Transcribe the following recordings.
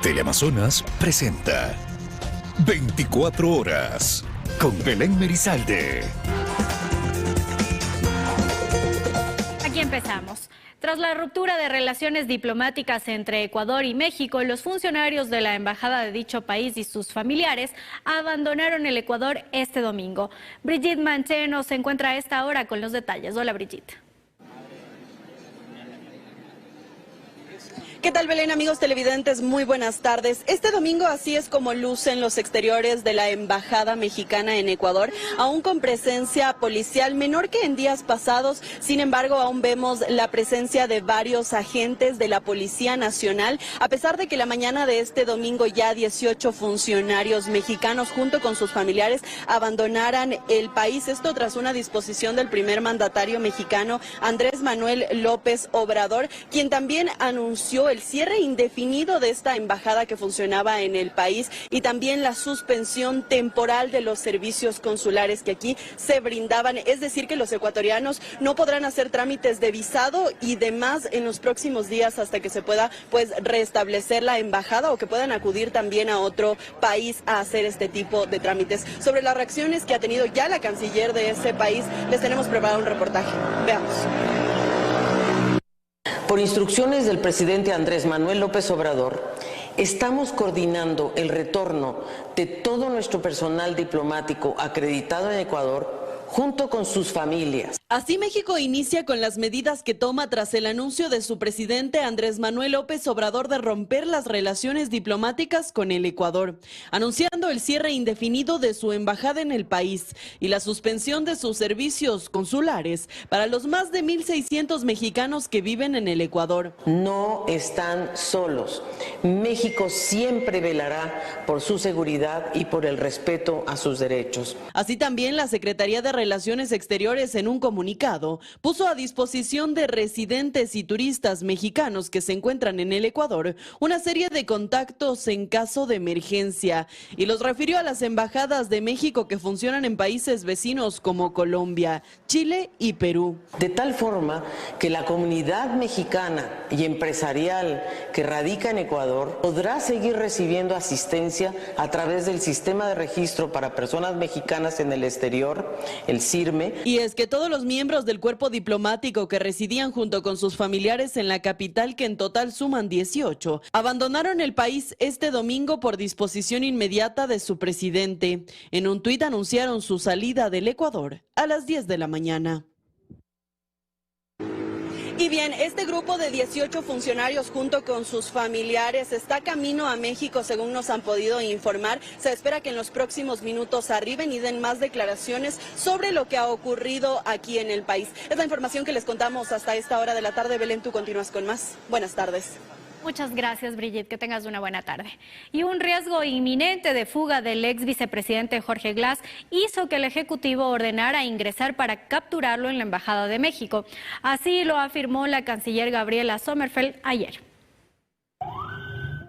Teleamazonas presenta 24 horas con Belén Merizalde. Aquí empezamos. Tras la ruptura de relaciones diplomáticas entre Ecuador y México, los funcionarios de la embajada de dicho país y sus familiares abandonaron el Ecuador este domingo. Brigitte Mancheno se encuentra a esta hora con los detalles. Hola, Brigitte. ¿Qué tal, Belén? Amigos televidentes, muy buenas tardes. Este domingo así es como lucen los exteriores de la Embajada Mexicana en Ecuador, aún con presencia policial menor que en días pasados. Sin embargo, aún vemos la presencia de varios agentes de la Policía Nacional, a pesar de que la mañana de este domingo ya 18 funcionarios mexicanos junto con sus familiares abandonaran el país. Esto tras una disposición del primer mandatario mexicano, Andrés Manuel López Obrador, quien también anunció el cierre indefinido de esta embajada que funcionaba en el país y también la suspensión temporal de los servicios consulares que aquí se brindaban. Es decir, que los ecuatorianos no podrán hacer trámites de visado y demás en los próximos días hasta que se pueda restablecer la embajada o que puedan acudir también a otro país a hacer este tipo de trámites. Sobre las reacciones que ha tenido ya la canciller de ese país, les tenemos preparado un reportaje. Veamos. Por instrucciones del presidente Andrés Manuel López Obrador, estamos coordinando el retorno de todo nuestro personal diplomático acreditado en Ecuador junto con sus familias. Así México inicia con las medidas que toma tras el anuncio de su presidente Andrés Manuel López Obrador de romper las relaciones diplomáticas con el Ecuador, anunciando el cierre indefinido de su embajada en el país y la suspensión de sus servicios consulares para los más de 1,600 mexicanos que viven en el Ecuador. No están solos. México siempre velará por su seguridad y por el respeto a sus derechos. Así también la Secretaría de Relaciones Exteriores en un comunicado puso a disposición de residentes y turistas mexicanos que se encuentran en el Ecuador una serie de contactos en caso de emergencia y los refirió a las embajadas de México que funcionan en países vecinos como Colombia, Chile y Perú. De tal forma que la comunidad mexicana y empresarial que radica en Ecuador podrá seguir recibiendo asistencia a través del Sistema de Registro para Personas Mexicanas en el Exterior, el SIRME. Y es que todos los miembros del cuerpo diplomático que residían junto con sus familiares en la capital, que en total suman 18, abandonaron el país este domingo por disposición inmediata de su presidente. En un tuit anunciaron su salida del Ecuador a las 10 de la mañana. Y bien, este grupo de 18 funcionarios junto con sus familiares está camino a México, según nos han podido informar. Se espera que en los próximos minutos arriben y den más declaraciones sobre lo que ha ocurrido aquí en el país. Es la información que les contamos hasta esta hora de la tarde. Belén, tú continúas con más. Buenas tardes. Muchas gracias, Brigitte. Que tengas una buena tarde. Y un riesgo inminente de fuga del ex vicepresidente Jorge Glass hizo que el Ejecutivo ordenara ingresar para capturarlo en la Embajada de México. Así lo afirmó la canciller Gabriela Sommerfeld ayer.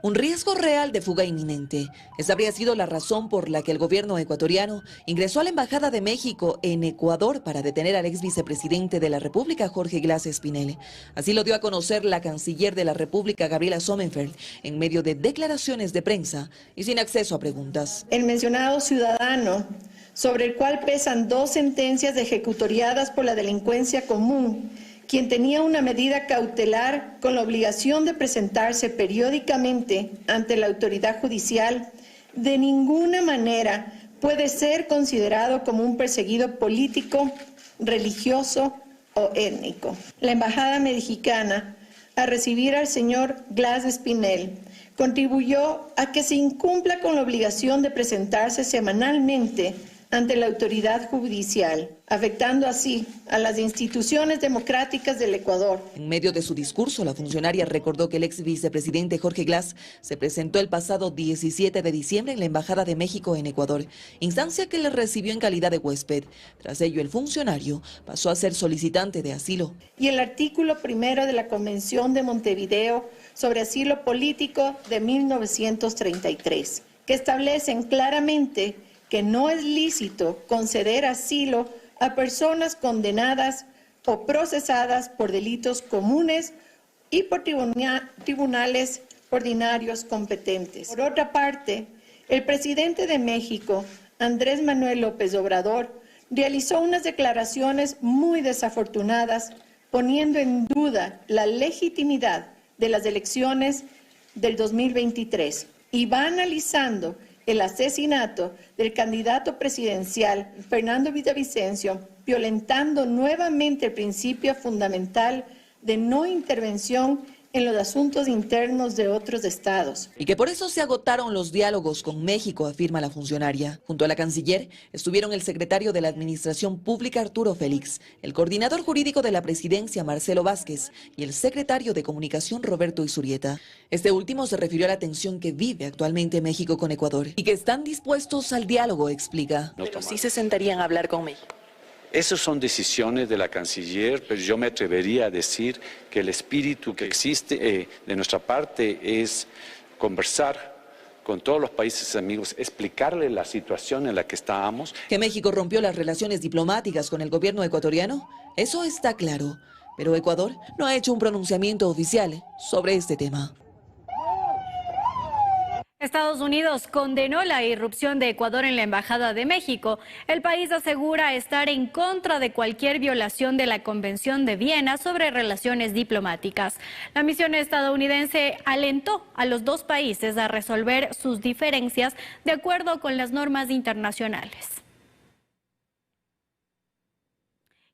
Un riesgo real de fuga inminente. Esa habría sido la razón por la que el gobierno ecuatoriano ingresó a la Embajada de México en Ecuador para detener al ex vicepresidente de la República, Jorge Glass Espinel. Así lo dio a conocer la canciller de la República, Gabriela Sommerfeld, en medio de declaraciones de prensa y sin acceso a preguntas. El mencionado ciudadano, sobre el cual pesan 2 sentencias ejecutoriadas por la delincuencia común, quien tenía una medida cautelar con la obligación de presentarse periódicamente ante la autoridad judicial, de ninguna manera puede ser considerado como un perseguido político, religioso o étnico. La Embajada Mexicana, al recibir al señor Glass Espinel, contribuyó a que se incumpla con la obligación de presentarse semanalmente ante la autoridad judicial, afectando así a las instituciones democráticas del Ecuador. En medio de su discurso, la funcionaria recordó que el ex vicepresidente Jorge Glass se presentó el pasado 17 de diciembre en la Embajada de México en Ecuador, instancia que le recibió en calidad de huésped. Tras ello, el funcionario pasó a ser solicitante de asilo. Y el artículo 1 de la Convención de Montevideo sobre Asilo Político de 1933, que establecen claramente que no es lícito conceder asilo a personas condenadas o procesadas por delitos comunes y por tribunales ordinarios competentes. Por otra parte, el presidente de México, Andrés Manuel López Obrador, realizó unas declaraciones muy desafortunadas, poniendo en duda la legitimidad de las elecciones del 2023 y va analizando el asesinato del candidato presidencial Fernando Villavicencio, violentando nuevamente el principio fundamental de no intervención en los asuntos internos de otros estados. Y que por eso se agotaron los diálogos con México, afirma la funcionaria. Junto a la canciller estuvieron el secretario de la Administración Pública Arturo Félix, el coordinador jurídico de la presidencia Marcelo Vázquez y el secretario de Comunicación Roberto Isurieta. Este último se refirió a la tensión que vive actualmente México con Ecuador y que están dispuestos al diálogo, explica. Pero sí se sentarían a hablar con México. Esas son decisiones de la canciller, pero yo me atrevería a decir que el espíritu que existe de nuestra parte es conversar con todos los países amigos, explicarle la situación en la que estábamos. Que México rompió las relaciones diplomáticas con el gobierno ecuatoriano, eso está claro, pero Ecuador no ha hecho un pronunciamiento oficial sobre este tema. Estados Unidos condenó la irrupción de Ecuador en la Embajada de México. El país asegura estar en contra de cualquier violación de la Convención de Viena sobre relaciones diplomáticas. La misión estadounidense alentó a los dos países a resolver sus diferencias de acuerdo con las normas internacionales.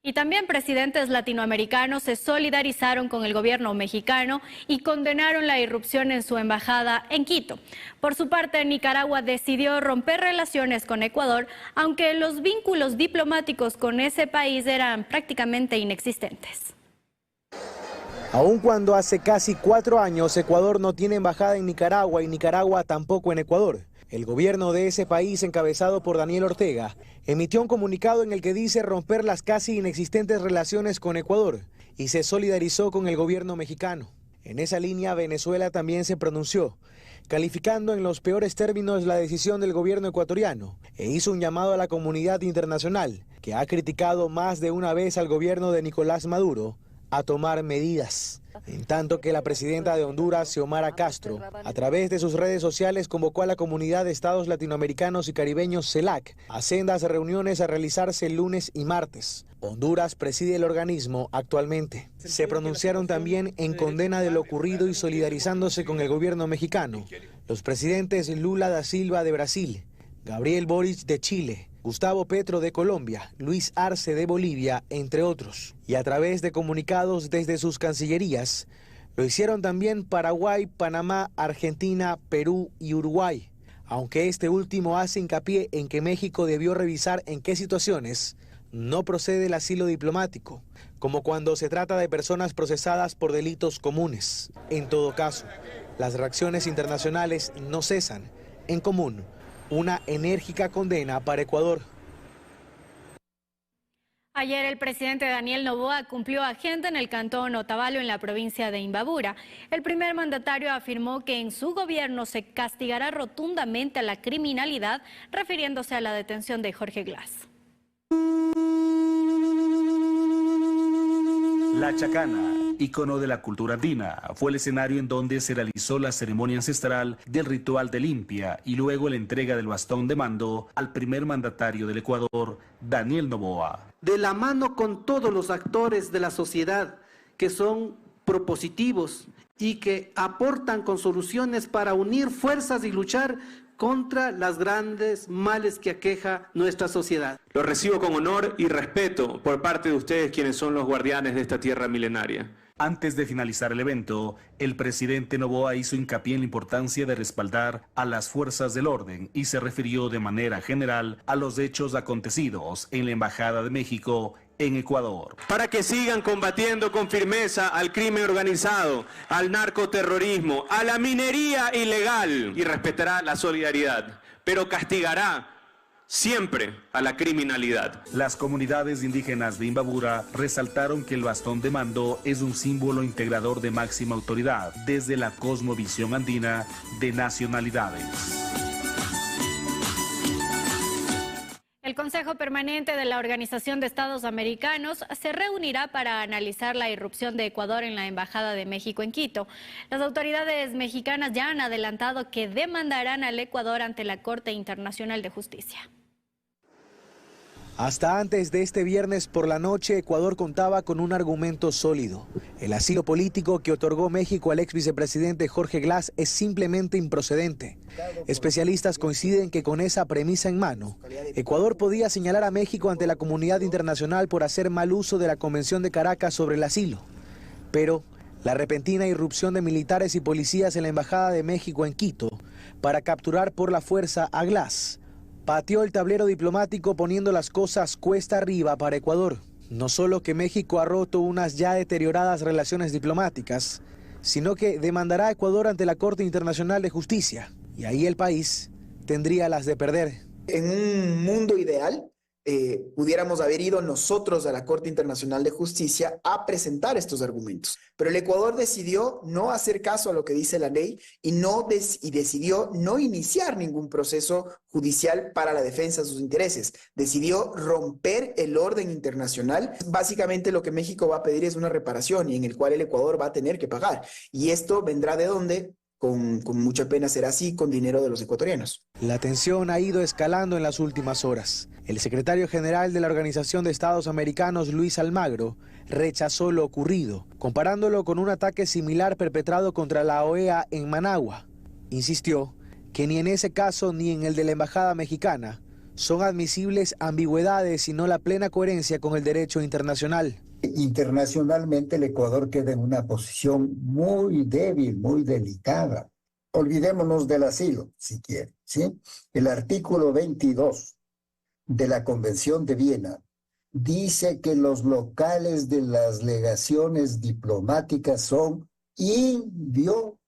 Y también presidentes latinoamericanos se solidarizaron con el gobierno mexicano y condenaron la irrupción en su embajada en Quito. Por su parte, Nicaragua decidió romper relaciones con Ecuador, aunque los vínculos diplomáticos con ese país eran prácticamente inexistentes. Aun cuando hace casi 4 años Ecuador no tiene embajada en Nicaragua y Nicaragua tampoco en Ecuador, el gobierno de ese país, encabezado por Daniel Ortega, emitió un comunicado en el que dice romper las casi inexistentes relaciones con Ecuador y se solidarizó con el gobierno mexicano. En esa línea, Venezuela también se pronunció, calificando en los peores términos la decisión del gobierno ecuatoriano e hizo un llamado a la comunidad internacional, que ha criticado más de una vez al gobierno de Nicolás Maduro, a tomar medidas. En tanto que la presidenta de Honduras, Xiomara Castro, a través de sus redes sociales convocó a la comunidad de estados latinoamericanos y caribeños CELAC a sendas reuniones a realizarse el lunes y martes. Honduras preside el organismo actualmente. Se pronunciaron también en condena de lo ocurrido y solidarizándose con el gobierno mexicano los presidentes Lula da Silva de Brasil, Gabriel Boric de Chile, Gustavo Petro de Colombia, Luis Arce de Bolivia, entre otros. Y a través de comunicados desde sus cancillerías, lo hicieron también Paraguay, Panamá, Argentina, Perú y Uruguay. Aunque este último hace hincapié en que México debió revisar en qué situaciones no procede el asilo diplomático, como cuando se trata de personas procesadas por delitos comunes. En todo caso, las reacciones internacionales no cesan. En común, una enérgica condena para Ecuador. Ayer el presidente Daniel Noboa cumplió agenda en el cantón Otavalo, en la provincia de Imbabura. El primer mandatario afirmó que en su gobierno se castigará rotundamente a la criminalidad, refiriéndose a la detención de Jorge Glass. La Chacana, ícono de la cultura andina, fue el escenario en donde se realizó la ceremonia ancestral del ritual de limpia y luego la entrega del bastón de mando al primer mandatario del Ecuador, Daniel Noboa. De la mano con todos los actores de la sociedad que son propositivos y que aportan con soluciones para unir fuerzas y luchar contra las grandes males que aqueja nuestra sociedad. Lo recibo con honor y respeto por parte de ustedes, quienes son los guardianes de esta tierra milenaria. Antes de finalizar el evento, el presidente Noboa hizo hincapié en la importancia de respaldar a las fuerzas del orden y se refirió de manera general a los hechos acontecidos en la Embajada de México en Ecuador. Para que sigan combatiendo con firmeza al crimen organizado, al narcoterrorismo, a la minería ilegal, y respetará la solidaridad, pero castigará siempre a la criminalidad. Las comunidades indígenas de Imbabura resaltaron que el bastón de mando es un símbolo integrador de máxima autoridad desde la cosmovisión andina de nacionalidades. El Consejo Permanente de la Organización de Estados Americanos se reunirá para analizar la irrupción de Ecuador en la Embajada de México en Quito. Las autoridades mexicanas ya han adelantado que demandarán al Ecuador ante la Corte Internacional de Justicia. Hasta antes de este viernes por la noche, Ecuador contaba con un argumento sólido. El asilo político que otorgó México al ex vicepresidente Jorge Glass es simplemente improcedente. Especialistas coinciden que con esa premisa en mano, Ecuador podía señalar a México ante la comunidad internacional por hacer mal uso de la Convención de Caracas sobre el asilo. Pero la repentina irrupción de militares y policías en la Embajada de México en Quito para capturar por la fuerza a Glass pateó el tablero diplomático, poniendo las cosas cuesta arriba para Ecuador. No solo que México ha roto unas ya deterioradas relaciones diplomáticas, sino que demandará a Ecuador ante la Corte Internacional de Justicia. Y ahí el país tendría las de perder. En un mundo ideal, pudiéramos haber ido nosotros a la Corte Internacional de Justicia a presentar estos argumentos. Pero el Ecuador decidió no hacer caso a lo que dice la ley y decidió no iniciar ningún proceso judicial para la defensa de sus intereses. Decidió romper el orden internacional. Básicamente lo que México va a pedir es una reparación y en el cual el Ecuador va a tener que pagar. ¿Y esto vendrá de dónde? Con mucha pena será así, con dinero de los ecuatorianos. La tensión ha ido escalando en las últimas horas. El secretario general de la Organización de Estados Americanos, Luis Almagro, rechazó lo ocurrido, comparándolo con un ataque similar perpetrado contra la OEA en Managua. Insistió que ni en ese caso ni en el de la Embajada Mexicana son admisibles ambigüedades, sino la plena coherencia con el derecho internacional. Internacionalmente el Ecuador queda en una posición muy débil, muy delicada. Olvidémonos del asilo, si quiere, ¿sí? El artículo 22 de la Convención de Viena dice que los locales de las legaciones diplomáticas son inviolables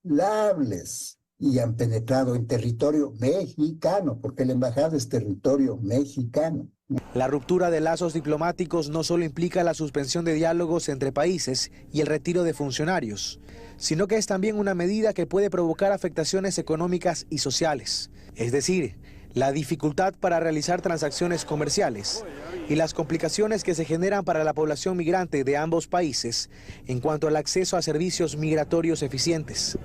y han penetrado en territorio mexicano, porque la embajada es territorio mexicano. La ruptura de lazos diplomáticos no solo implica la suspensión de diálogos entre países y el retiro de funcionarios, sino que es también una medida que puede provocar afectaciones económicas y sociales, es decir, la dificultad para realizar transacciones comerciales y las complicaciones que se generan para la población migrante de ambos países en cuanto al acceso a servicios migratorios eficientes.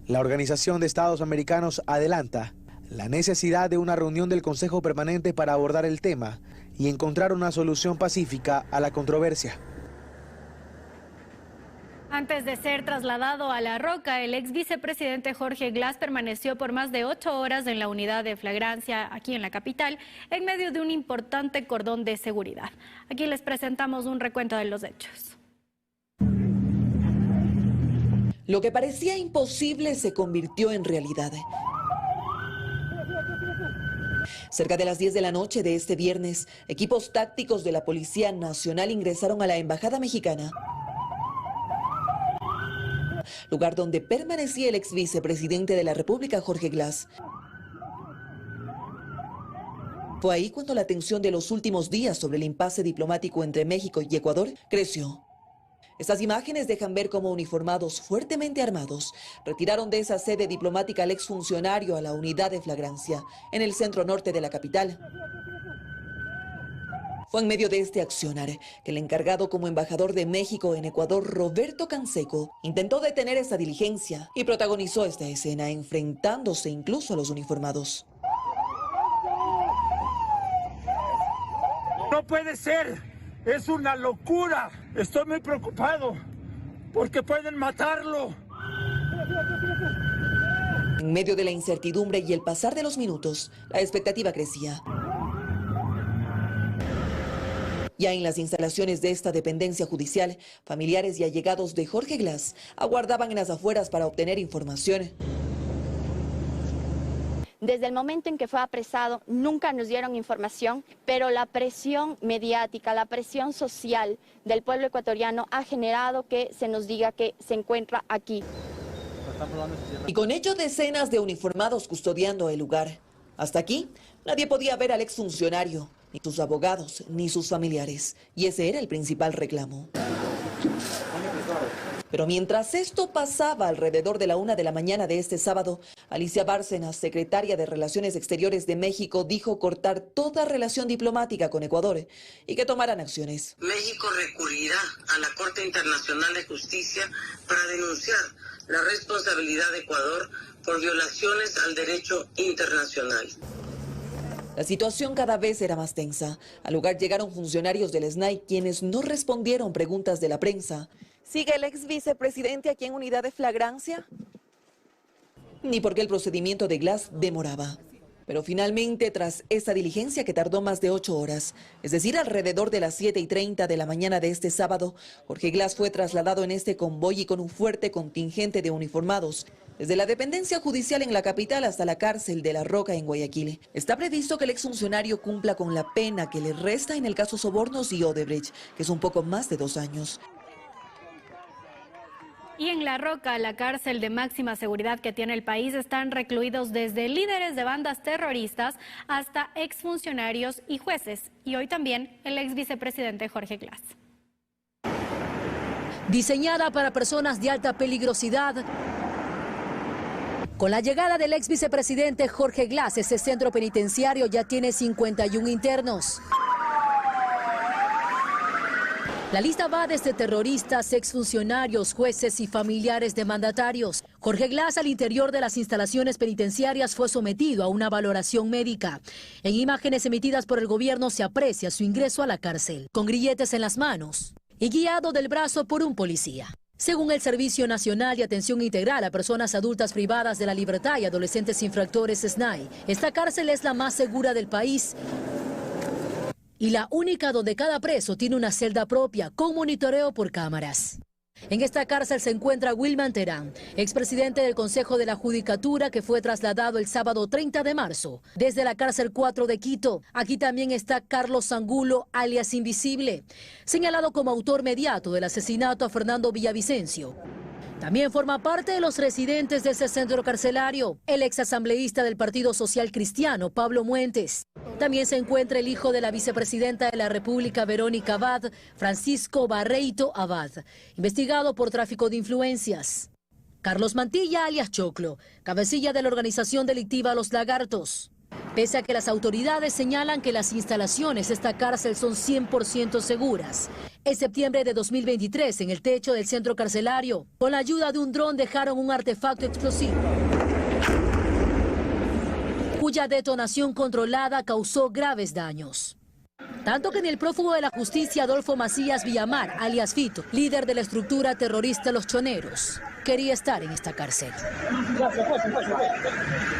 La Organización de Estados Americanos adelanta la necesidad de una reunión del Consejo Permanente para abordar el tema y encontrar una solución pacífica a la controversia. Antes de ser trasladado a La Roca, el ex vicepresidente Jorge Glass permaneció por más de 8 horas en la unidad de flagrancia aquí en la capital, en medio de un importante cordón de seguridad. Aquí les presentamos un recuento de los hechos. Lo que parecía imposible se convirtió en realidad. Cerca de las 10 de la noche de este viernes, equipos tácticos de la Policía Nacional ingresaron a la Embajada Mexicana, lugar donde permanecía el ex vicepresidente de la República, Jorge Glass. Fue ahí cuando la tensión de los últimos días sobre el impasse diplomático entre México y Ecuador creció. Estas imágenes dejan ver cómo uniformados fuertemente armados retiraron de esa sede diplomática al exfuncionario a la unidad de flagrancia en el centro norte de la capital. Fue en medio de este accionar que el encargado como embajador de México en Ecuador, Roberto Canseco, intentó detener esa diligencia y protagonizó esta escena, enfrentándose incluso a los uniformados. No puede ser. Es una locura. Estoy muy preocupado porque pueden matarlo. En medio de la incertidumbre y el pasar de los minutos, la expectativa crecía. Ya en las instalaciones de esta dependencia judicial, familiares y allegados de Jorge Glass aguardaban en las afueras para obtener información. Desde el momento en que fue apresado, nunca nos dieron información, pero la presión mediática, la presión social del pueblo ecuatoriano ha generado que se nos diga que se encuentra aquí. Y con ello decenas de uniformados custodiando el lugar. Hasta aquí, nadie podía ver al exfuncionario, ni sus abogados, ni sus familiares. Y ese era el principal reclamo. Pero mientras esto pasaba alrededor de la 1 de la mañana de este sábado, Alicia Bárcenas, secretaria de Relaciones Exteriores de México, dijo cortar toda relación diplomática con Ecuador y que tomarán acciones. México recurrirá a la Corte Internacional de Justicia para denunciar la responsabilidad de Ecuador por violaciones al derecho internacional. La situación cada vez era más tensa. Al lugar llegaron funcionarios del SNAI quienes no respondieron preguntas de la prensa. ¿Sigue el ex vicepresidente aquí en unidad de flagrancia? Ni porque el procedimiento de Glass demoraba. Pero finalmente, tras esa diligencia que tardó más de 8 horas, es decir, alrededor de las 7:30 de la mañana de este sábado, Jorge Glass fue trasladado en este convoy y con un fuerte contingente de uniformados, desde la dependencia judicial en la capital hasta la cárcel de La Roca en Guayaquil. Está previsto que el exfuncionario cumpla con la pena que le resta en el caso Sobornos y Odebrecht, que es un poco más de 2 años. Y en La Roca, la cárcel de máxima seguridad que tiene el país, están recluidos desde líderes de bandas terroristas hasta exfuncionarios y jueces. Y hoy también el ex vicepresidente Jorge Glass. Diseñada para personas de alta peligrosidad. Con la llegada del ex vicepresidente Jorge Glass, ese centro penitenciario ya tiene 51 internos. La lista va desde terroristas, exfuncionarios, jueces y familiares de mandatarios. Jorge Glass, al interior de las instalaciones penitenciarias, fue sometido a una valoración médica. En imágenes emitidas por el gobierno se aprecia su ingreso a la cárcel, con grilletes en las manos y guiado del brazo por un policía. Según el Servicio Nacional de Atención Integral a Personas Adultas Privadas de la Libertad y Adolescentes Infractores SNAI, esta cárcel es la más segura del país y la única donde cada preso tiene una celda propia con monitoreo por cámaras. En esta cárcel se encuentra Wilman Terán, expresidente del Consejo de la Judicatura, que fue trasladado el sábado 30 de marzo desde la cárcel 4 de Quito. Aquí también está Carlos Angulo, alias Invisible, señalado como autor mediato del asesinato a Fernando Villavicencio. También forma parte de los residentes de ese centro carcelario el exasambleísta del Partido Social Cristiano, Pablo Muentes. También se encuentra el hijo de la vicepresidenta de la República, Verónica Abad, Francisco Barreito Abad, investigado por tráfico de influencias. Carlos Mantilla, alias Choclo, cabecilla de la organización delictiva Los Lagartos. Pese a que las autoridades señalan que las instalaciones de esta cárcel son 100% seguras. En septiembre de 2023, en el techo del centro carcelario, con la ayuda de un dron dejaron un artefacto explosivo, cuya detonación controlada causó graves daños. Tanto que ni el prófugo de la justicia Adolfo Macías Villamar, alias Fito, líder de la estructura terrorista Los Choneros, quería estar en esta cárcel.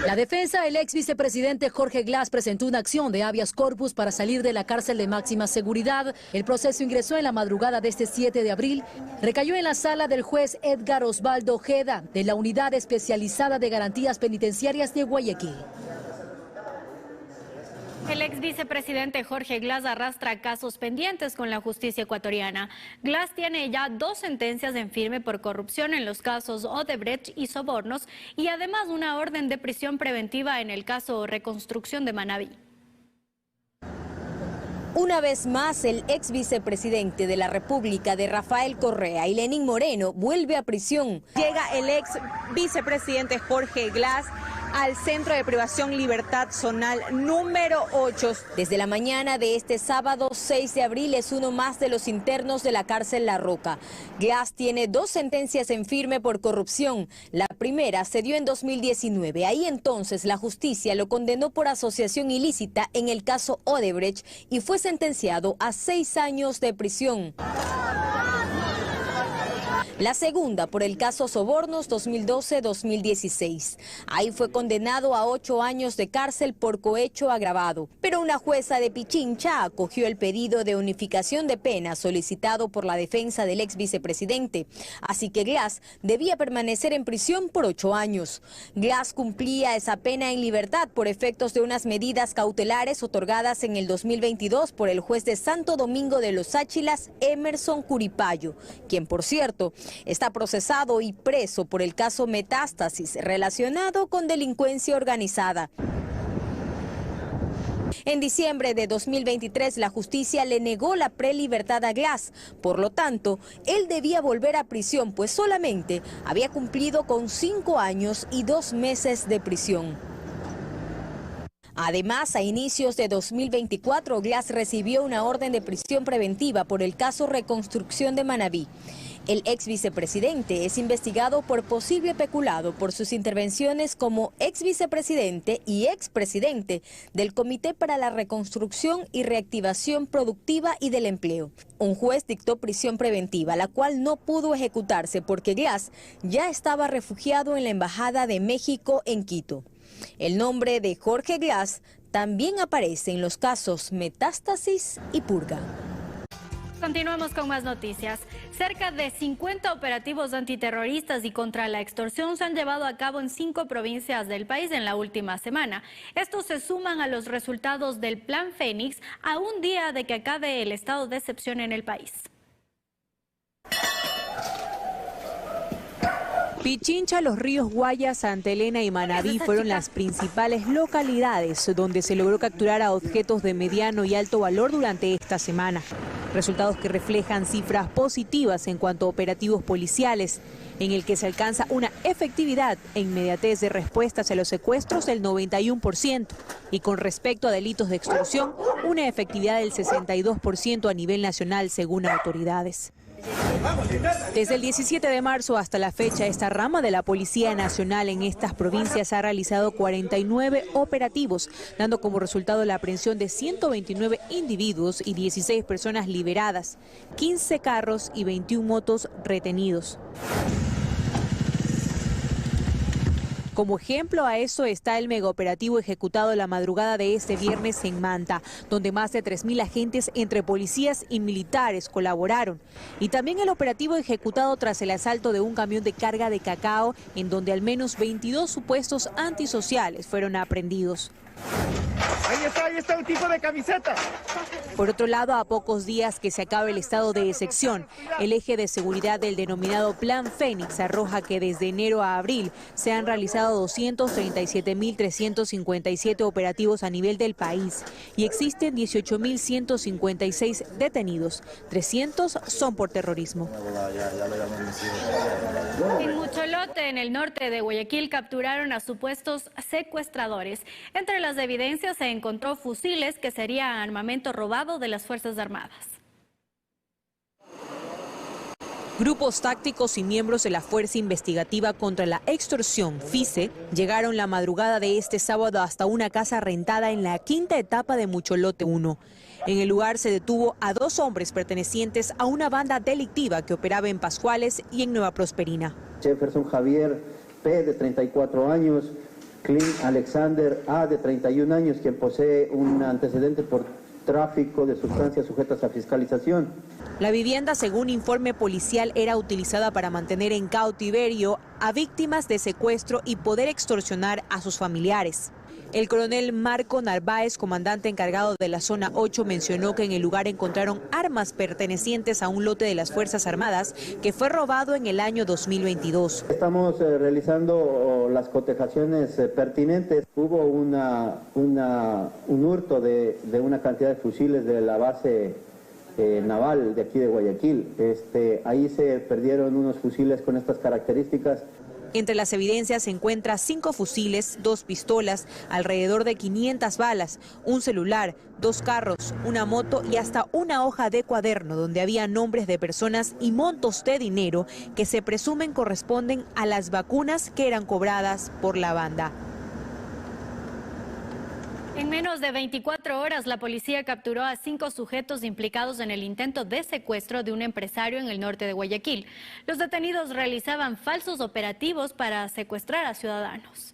La defensa del ex vicepresidente Jorge Glass presentó una acción de habeas corpus para salir de la cárcel de máxima seguridad. El proceso ingresó en la madrugada de este 7 de abril. Recayó en la sala del juez Edgar Osvaldo Ojeda, de la Unidad Especializada de Garantías Penitenciarias de Guayaquil. El ex vicepresidente Jorge Glass arrastra casos pendientes con la justicia ecuatoriana. Glass tiene ya 2 sentencias en firme por corrupción en los casos Odebrecht y Sobornos y además una orden de prisión preventiva en el caso Reconstrucción de Manabí. Una vez más, el ex vicepresidente de la República de Rafael Correa y Lenín Moreno vuelve a prisión. Llega el ex vicepresidente Jorge Glass al Centro de Privación Libertad Zonal número 8. Desde la mañana de este sábado 6 de abril es uno más de los internos de la cárcel La Roca. Glass tiene 2 sentencias en firme por corrupción. La primera se dio en 2019. Ahí entonces la justicia lo condenó por asociación ilícita en el caso Odebrecht y fue sentenciado a 6 años de prisión. La segunda por el caso Sobornos 2012-2016. Ahí fue condenado a 8 años de cárcel por cohecho agravado. Pero una jueza de Pichincha acogió el pedido de unificación de pena solicitado por la defensa del ex vicepresidente. Así que Glass debía permanecer en prisión por 8 años. Glass cumplía esa pena en libertad por efectos de unas medidas cautelares otorgadas en el 2022 por el juez de Santo Domingo de los Áchilas, Emerson Curipayo, quien por cierto está procesado y preso por el caso Metástasis relacionado con delincuencia organizada. En diciembre de 2023, la justicia le negó la prelibertad a Glass. Por lo tanto, él debía volver a prisión, pues solamente había cumplido con 5 años y 2 meses de prisión. Además, a inicios de 2024, Glass recibió una orden de prisión preventiva por el caso Reconstrucción de Manabí. El ex vicepresidente es investigado por posible peculado por sus intervenciones como ex vicepresidente y expresidente del Comité para la Reconstrucción y Reactivación Productiva y del Empleo. Un juez dictó prisión preventiva, la cual no pudo ejecutarse porque Glass ya estaba refugiado en la Embajada de México en Quito. El nombre de Jorge Glass también aparece en los casos Metástasis y Purga. Continuamos con más noticias. Cerca de 50 operativos antiterroristas y contra la extorsión se han llevado a cabo en 5 provincias del país en la última semana. Estos se suman a los resultados del Plan Fénix a un día de que acabe el estado de excepción en el país. Pichincha, Los Ríos, Guayas, Santa Elena y Manabí fueron las principales localidades donde se logró capturar a objetos de mediano y alto valor durante esta semana. Resultados que reflejan cifras positivas en cuanto a operativos policiales, en el que se alcanza una efectividad e inmediatez de respuesta hacia los secuestros del 91% y con respecto a delitos de extorsión, una efectividad del 62% a nivel nacional según autoridades. Desde el 17 de marzo hasta la fecha, esta rama de la Policía Nacional en estas provincias ha realizado 49 operativos, dando como resultado la aprehensión de 129 individuos y 16 personas liberadas, 15 carros y 21 motos retenidos. Como ejemplo a eso está el megaoperativo ejecutado la madrugada de este viernes en Manta, donde más de 3.000 agentes entre policías y militares colaboraron. Y también el operativo ejecutado tras el asalto de un camión de carga de cacao, en donde al menos 22 supuestos antisociales fueron aprehendidos. Ahí está el tipo de camiseta. Por otro lado, a pocos días que se acabe el estado de excepción, el eje de seguridad del denominado Plan Fénix arroja que desde enero a abril se han realizado 237.357 operativos a nivel del país y existen 18.156 detenidos. 300 son por terrorismo. En Mucholote, en el norte de Guayaquil, capturaron a supuestos secuestradores. Entre las evidencias se encontró fusiles que sería armamento robado de las Fuerzas Armadas. Grupos tácticos y miembros de la Fuerza Investigativa contra la Extorsión, FICE, llegaron la madrugada de este sábado hasta una casa rentada en la quinta etapa de Mucholote 1. En el lugar se detuvo a 2 hombres pertenecientes a una banda delictiva que operaba en Pascuales y en Nueva Prosperina. Jefferson Javier P., de 34 años, Clint Alexander A., de 31 años, quien posee un antecedente por tráfico de sustancias sujetas a fiscalización. La vivienda, según informe policial, era utilizada para mantener en cautiverio a víctimas de secuestro y poder extorsionar a sus familiares. El coronel Marco Narváez, comandante encargado de la zona 8, mencionó que en el lugar encontraron armas pertenecientes a un lote de las Fuerzas Armadas que fue robado en el año 2022. Estamos realizando las cotejaciones pertinentes. Hubo un hurto de una cantidad de fusiles de la base naval de aquí de Guayaquil. Ahí se perdieron unos fusiles con estas características. Entre las evidencias se encuentra 5 fusiles, 2 pistolas, alrededor de 500 balas, un celular, 2 carros, una moto y hasta una hoja de cuaderno donde había nombres de personas y montos de dinero que se presumen corresponden a las vacunas que eran cobradas por la banda. En menos de 24 horas, la policía capturó a 5 sujetos implicados en el intento de secuestro de un empresario en el norte de Guayaquil. Los detenidos realizaban falsos operativos para secuestrar a ciudadanos.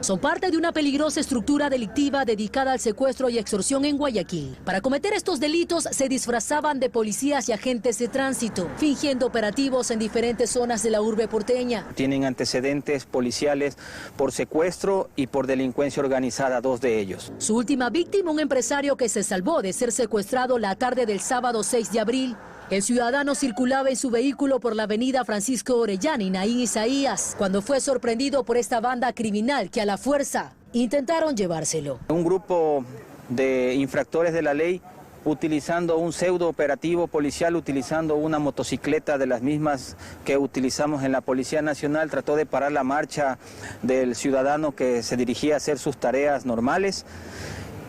Son parte de una peligrosa estructura delictiva dedicada al secuestro y extorsión en Guayaquil. Para cometer estos delitos se disfrazaban de policías y agentes de tránsito, fingiendo operativos en diferentes zonas de la urbe porteña. Tienen antecedentes policiales por secuestro y por delincuencia organizada, 2 de ellos. Su última víctima, un empresario que se salvó de ser secuestrado la tarde del sábado 6 de abril. El ciudadano circulaba en su vehículo por la avenida Francisco Orellana y Naín Isaías cuando fue sorprendido por esta banda criminal que a la fuerza Intentaron llevárselo. Un grupo de infractores de la ley, utilizando un pseudo operativo policial, utilizando una motocicleta de las mismas que utilizamos en la Policía Nacional, trató de parar la marcha del ciudadano que se dirigía a hacer sus tareas normales,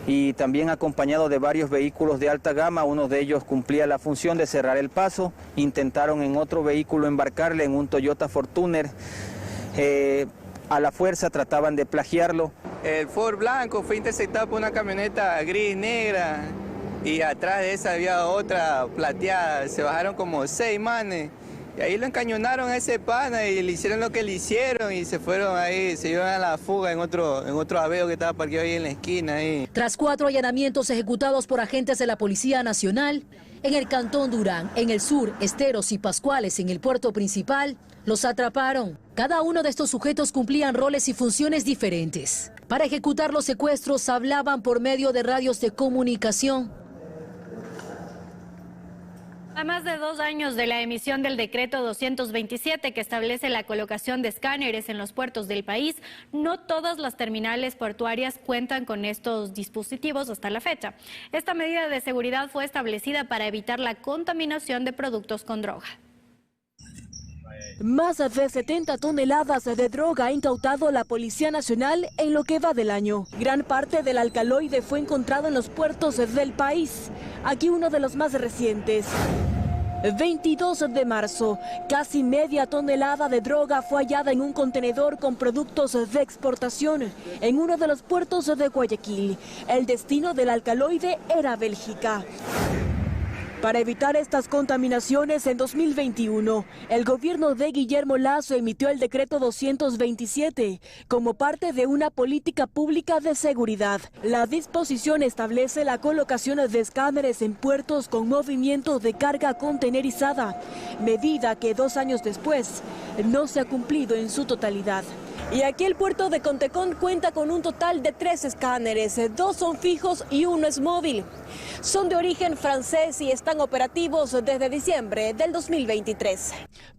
y también acompañado de varios vehículos de alta gama. Uno de ellos cumplía la función de cerrar el paso. Intentaron en otro vehículo embarcarle, en un Toyota Fortuner. A la fuerza trataban de plagiarlo. El Ford blanco fue interceptado por una camioneta gris negra y atrás de esa había otra plateada. Se bajaron como 6 manes y ahí lo encañonaron a ese pana y le hicieron lo que le hicieron y se fueron ahí, se iban a la fuga en otro Aveo que estaba parqueado ahí en la esquina. Ahí. Tras 4 allanamientos ejecutados por agentes de la Policía Nacional, en el Cantón Durán, en el sur, Esteros y Pascuales, en el puerto principal, los atraparon. Cada uno de estos sujetos cumplían roles y funciones diferentes. Para ejecutar los secuestros hablaban por medio de radios de comunicación. A más de 2 años de la emisión del decreto 227 que establece la colocación de escáneres en los puertos del país, no todas las terminales portuarias cuentan con estos dispositivos hasta la fecha. Esta medida de seguridad fue establecida para evitar la contaminación de productos con droga. Más de 70 toneladas de droga ha incautado la Policía Nacional en lo que va del año. Gran parte del alcaloide fue encontrado en los puertos del país. Aquí uno de los más recientes. 22 de marzo, casi media tonelada de droga fue hallada en un contenedor con productos de exportación en uno de los puertos de Guayaquil. El destino del alcaloide era Bélgica. Para evitar estas contaminaciones, en 2021, el gobierno de Guillermo Lasso emitió el decreto 227 como parte de una política pública de seguridad. La disposición establece la colocación de escáneres en puertos con movimiento de carga contenerizada, medida que 2 años después no se ha cumplido en su totalidad. Y aquí el puerto de Contecón cuenta con un total de 3 escáneres, 2 son fijos y 1 es móvil. Son de origen francés y están operativos desde diciembre del 2023.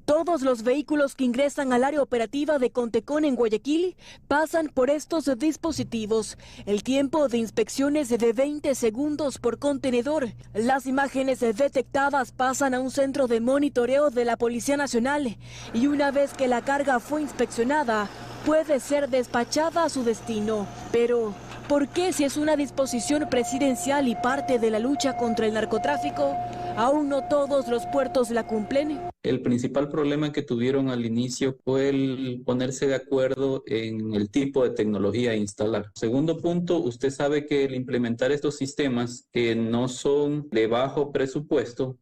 Todos los vehículos que ingresan al área operativa de Contecón en Guayaquil pasan por estos dispositivos. El tiempo de inspección es de 20 segundos por contenedor. Las imágenes detectadas pasan a un centro de monitoreo de la Policía Nacional y una vez que la carga fue inspeccionada, puede ser despachada a su destino. Pero, ¿por qué si es una disposición presidencial y parte de la lucha contra el narcotráfico, aún no todos los puertos la cumplen? El principal problema que tuvieron al inicio fue el ponerse de acuerdo en el tipo de tecnología a instalar. Segundo punto, usted sabe que el implementar estos sistemas que no son de bajo presupuesto,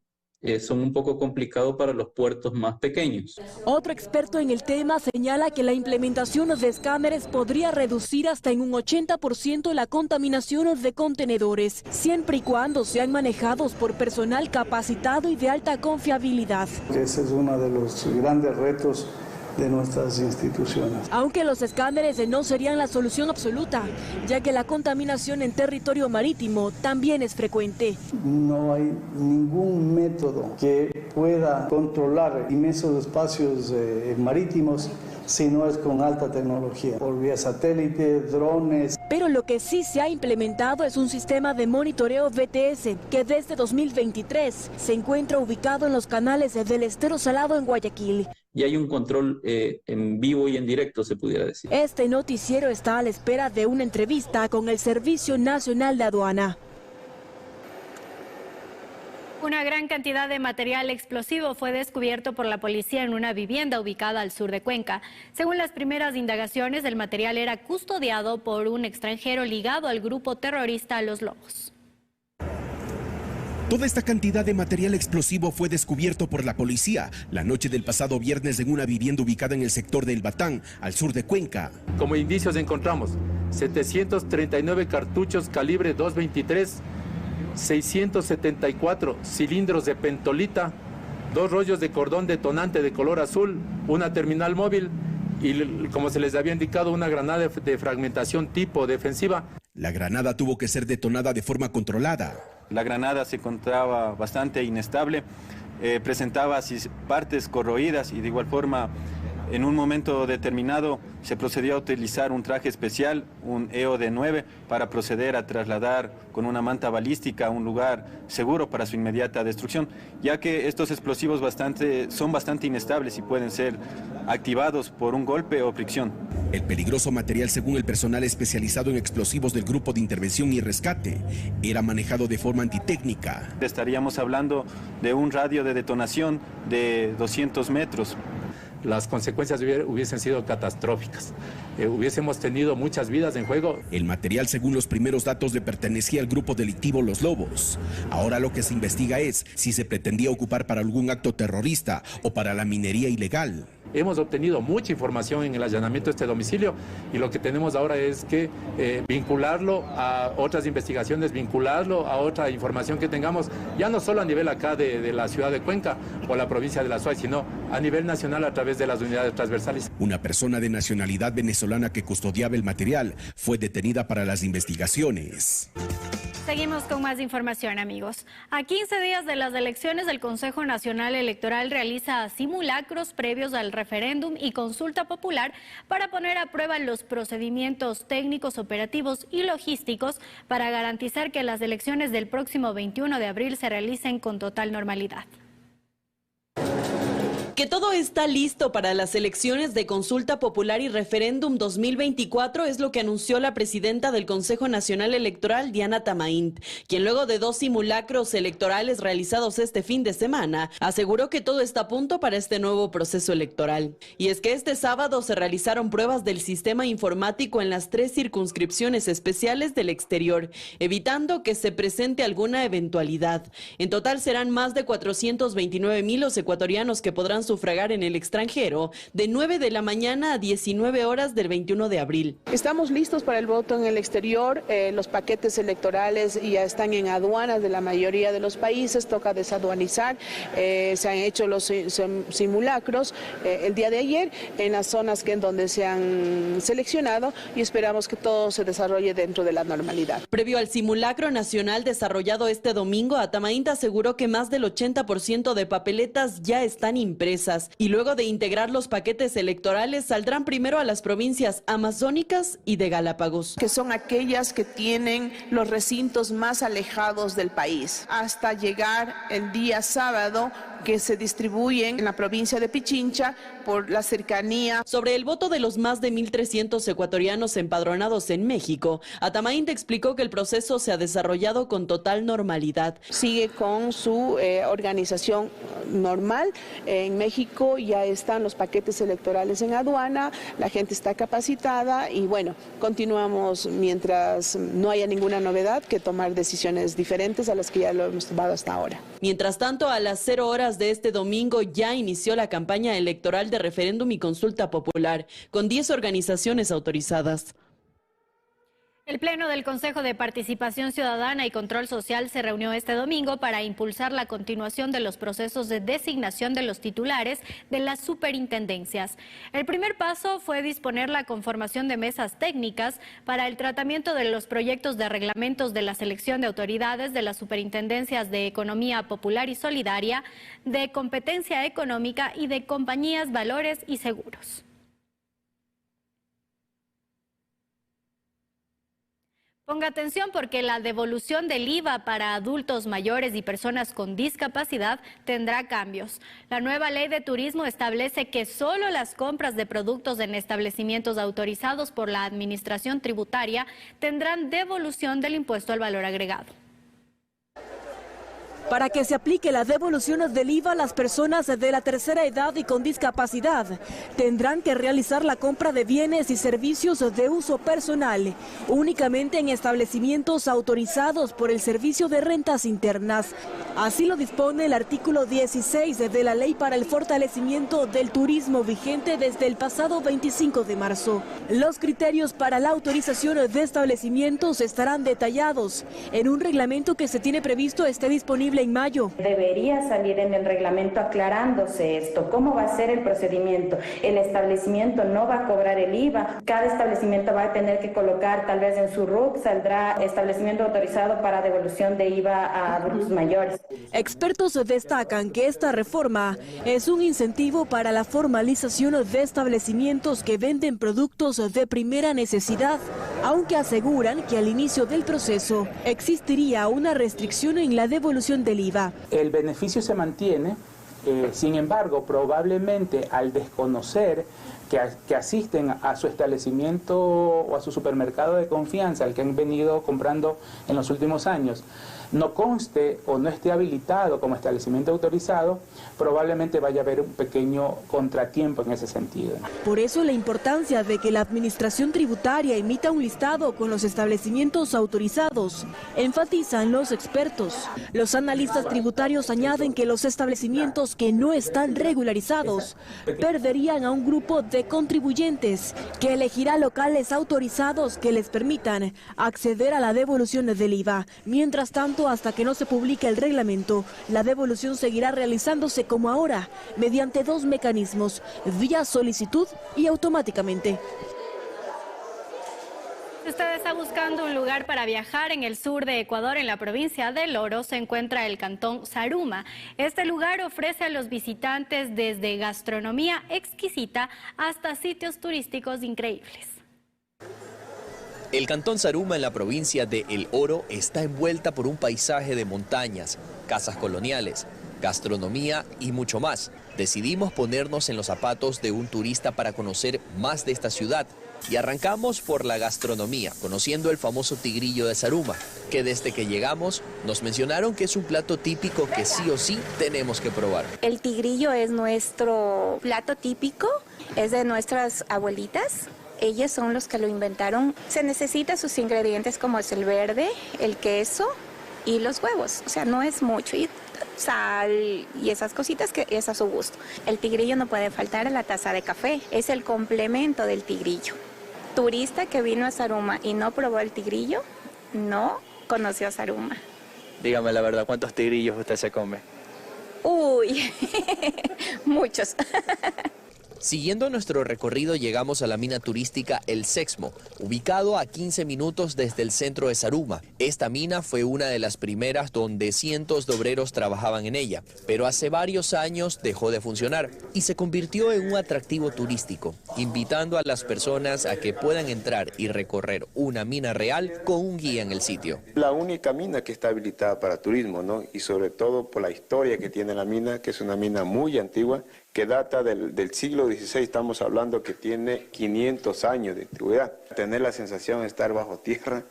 son un poco complicados para los puertos más pequeños. Otro experto en el tema señala que la implementación de escáneres podría reducir hasta en un 80% la contaminación de contenedores, siempre y cuando sean manejados por personal capacitado y de alta confiabilidad. Ese es uno de los grandes retos de nuestras instituciones. Aunque los escáneres no serían la solución absoluta, ya que la contaminación en territorio marítimo también es frecuente. No hay ningún método que pueda controlar inmensos espacios marítimos si no es con alta tecnología, por vía satélite, drones. Pero lo que sí se ha implementado es un sistema de monitoreo BTS que desde 2023 se encuentra ubicado en los canales del Estero Salado en Guayaquil. Y hay un control en vivo y en directo, se pudiera decir. Este noticiero está a la espera de una entrevista con el Servicio Nacional de Aduana. Una gran cantidad de material explosivo fue descubierto por la policía en una vivienda ubicada al sur de Cuenca. Según las primeras indagaciones, el material era custodiado por un extranjero ligado al grupo terrorista Los Lobos. Toda esta cantidad de material explosivo fue descubierto por la policía la noche del pasado viernes en una vivienda ubicada en el sector de El Batán, al sur de Cuenca. Como indicios encontramos 739 cartuchos calibre .223, 674 cilindros de pentolita, 2 rollos de cordón detonante de color azul, una terminal móvil y, como se les había indicado, una granada de fragmentación tipo defensiva. La granada tuvo que ser detonada de forma controlada. La granada se encontraba bastante inestable, presentaba partes corroídas y de igual forma En un momento determinado se procedió a utilizar un traje especial, un EOD-9, para proceder a trasladar con una manta balística a un lugar seguro para su inmediata destrucción, ya que estos explosivos son bastante inestables y pueden ser activados por un golpe o fricción. El peligroso material, según el personal especializado en explosivos del Grupo de Intervención y Rescate, era manejado de forma antitécnica. Estaríamos hablando de un radio de detonación de 200 metros. Las consecuencias hubiesen sido catastróficas. Hubiésemos tenido muchas vidas en juego. El material, según los primeros datos, le pertenecía al grupo delictivo Los Lobos. Ahora lo que se investiga es si se pretendía ocupar para algún acto terrorista o para la minería ilegal. Hemos obtenido mucha información en el allanamiento de este domicilio y lo que tenemos ahora es que vincularlo a otras investigaciones, vincularlo a otra información que tengamos, ya no solo a nivel acá de la ciudad de Cuenca o la provincia de La Suay, sino a nivel nacional a través de las unidades transversales. Una persona de nacionalidad venezolana que custodiaba el material fue detenida para las investigaciones. Seguimos con más información, amigos. A 15 días de las elecciones, el Consejo Nacional Electoral realiza simulacros previos al referéndum y consulta popular para poner a prueba los procedimientos técnicos, operativos y logísticos para garantizar que las elecciones del próximo 21 de abril se realicen con total normalidad. Que todo está listo para las elecciones de consulta popular y referéndum 2024 es lo que anunció la presidenta del Consejo Nacional Electoral, Diana Tamaint, quien luego de 2 simulacros electorales realizados este fin de semana, aseguró que todo está a punto para este nuevo proceso electoral. Y es que este sábado se realizaron pruebas del sistema informático en las 3 circunscripciones especiales del exterior, evitando que se presente alguna eventualidad. En total serán más de 429,000 los ecuatorianos que podrán sufragar en el extranjero de 9 de la mañana a 19 horas del 21 de abril. Estamos listos para el voto en el exterior. Los paquetes electorales ya están en aduanas de la mayoría de los países. Toca desaduanizar. Se han hecho los simulacros el día de ayer en las zonas en donde se han seleccionado y esperamos que todo se desarrolle dentro de la normalidad. Previo al simulacro nacional desarrollado este domingo, Atamaint aseguró que más del 80% de papeletas ya están impresas y luego de integrar los paquetes electorales saldrán primero a las provincias amazónicas y de Galápagos, que son aquellas que tienen los recintos más alejados del país, hasta llegar el día sábado, que se distribuyen en la provincia de Pichincha por la cercanía. Sobre el voto de los más de 1,300 ecuatorianos empadronados en México, Atamaint explicó que el proceso se ha desarrollado con total normalidad. Sigue con su organización normal. En México ya están los paquetes electorales en aduana, la gente está capacitada y bueno, continuamos mientras no haya ninguna novedad que tomar decisiones diferentes a las que ya lo hemos tomado hasta ahora. Mientras tanto, a las 0 horas de este domingo ya inició la campaña electoral de referéndum y consulta popular, con 10 organizaciones autorizadas. El Pleno del Consejo de Participación Ciudadana y Control Social se reunió este domingo para impulsar la continuación de los procesos de designación de los titulares de las superintendencias. El primer paso fue disponer la conformación de mesas técnicas para el tratamiento de los proyectos de reglamentos de la selección de autoridades de las superintendencias de Economía Popular y Solidaria, de Competencia Económica y de Compañías, Valores y Seguros. Ponga atención porque la devolución del IVA para adultos mayores y personas con discapacidad tendrá cambios. La nueva ley de turismo establece que solo las compras de productos en establecimientos autorizados por la Administración Tributaria tendrán devolución del impuesto al valor agregado. Para que se aplique la devolución del IVA, las personas de la tercera edad y con discapacidad tendrán que realizar la compra de bienes y servicios de uso personal únicamente en establecimientos autorizados por el Servicio de Rentas Internas. Así lo dispone el artículo 16 de la Ley para el Fortalecimiento del Turismo vigente desde el pasado 25 de marzo. Los criterios para la autorización de establecimientos estarán detallados en un reglamento que se tiene previsto esté disponible posible en mayo. Debería salir en el reglamento aclarándose esto. ¿Cómo va a ser el procedimiento? El establecimiento no va a cobrar el IVA. Cada establecimiento va a tener que colocar, tal vez en su RUC saldrá establecimiento autorizado para devolución de IVA a adultos mayores. Expertos destacan que esta reforma es un incentivo para la formalización de establecimientos que venden productos de primera necesidad, aunque aseguran que al inicio del proceso existiría una restricción en la devolución del IVA. El beneficio se mantiene, sin embargo, probablemente al desconocer que asisten a su establecimiento o a su supermercado de confianza, al que han venido comprando en los últimos años, no conste o no esté habilitado como establecimiento autorizado, probablemente vaya a haber un pequeño contratiempo en ese sentido. Por eso la importancia de que la Administración Tributaria emita un listado con los establecimientos autorizados, enfatizan los expertos. Los analistas tributarios añaden que los establecimientos que no están regularizados perderían a un grupo de contribuyentes que elegirá locales autorizados que les permitan acceder a la devolución del IVA. Mientras tanto, hasta que no se publique el reglamento, la devolución seguirá realizándose como ahora, mediante dos mecanismos, vía solicitud y automáticamente. Si usted está buscando un lugar para viajar en el sur de Ecuador, en la provincia del Oro, se encuentra el cantón Zaruma. Este lugar ofrece a los visitantes desde gastronomía exquisita hasta sitios turísticos increíbles. El cantón Zaruma en la provincia de El Oro está envuelta por un paisaje de montañas, casas coloniales, gastronomía y mucho más. Decidimos ponernos en los zapatos de un turista para conocer más de esta ciudad y arrancamos por la gastronomía, conociendo el famoso tigrillo de Zaruma, que desde que llegamos nos mencionaron que es un plato típico que sí o sí tenemos que probar. El tigrillo es nuestro plato típico, es de nuestras abuelitas. Ellos son los que lo inventaron. Se necesitan sus ingredientes como es el verde, el queso y los huevos. O sea, no es mucho. Y sal y esas cositas que es a su gusto. El tigrillo no puede faltar en la taza de café. Es el complemento del tigrillo. Turista que vino a Zaruma y no probó el tigrillo, no conoció Zaruma. Dígame la verdad, ¿cuántos tigrillos usted se come? Uy, muchos. Siguiendo nuestro recorrido llegamos a la mina turística El Sexmo, ubicado a 15 minutos desde el centro de Zaruma. Esta mina fue una de las primeras donde cientos de obreros trabajaban en ella, pero hace varios años dejó de funcionar y se convirtió en un atractivo turístico, invitando a las personas a que puedan entrar y recorrer una mina real con un guía en el sitio. La única mina que está habilitada para turismo, ¿no? Y sobre todo por la historia que tiene la mina, que es una mina muy antigua, que data del siglo XVI, estamos hablando que tiene 500 años de antigüedad. Tener la sensación de estar bajo tierra,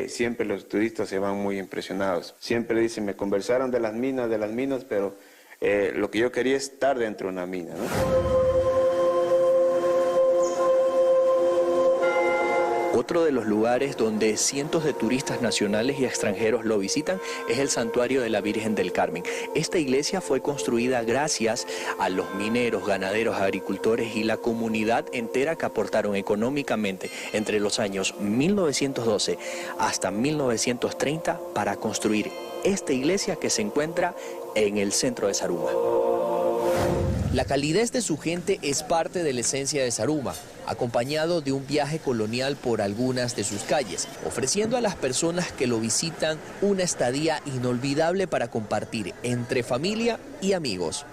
siempre los turistas se van muy impresionados. Siempre dicen, me conversaron de las minas, pero lo que yo quería es estar dentro de una mina, ¿no? Otro de los lugares donde cientos de turistas nacionales y extranjeros lo visitan es el Santuario de la Virgen del Carmen. Esta iglesia fue construida gracias a los mineros, ganaderos, agricultores y la comunidad entera que aportaron económicamente entre los años 1912 hasta 1930 para construir esta iglesia que se encuentra en el centro de Zaruma. La calidez de su gente es parte de la esencia de Zaruma, acompañado de un viaje colonial por algunas de sus calles, ofreciendo a las personas que lo visitan una estadía inolvidable para compartir entre familia y amigos.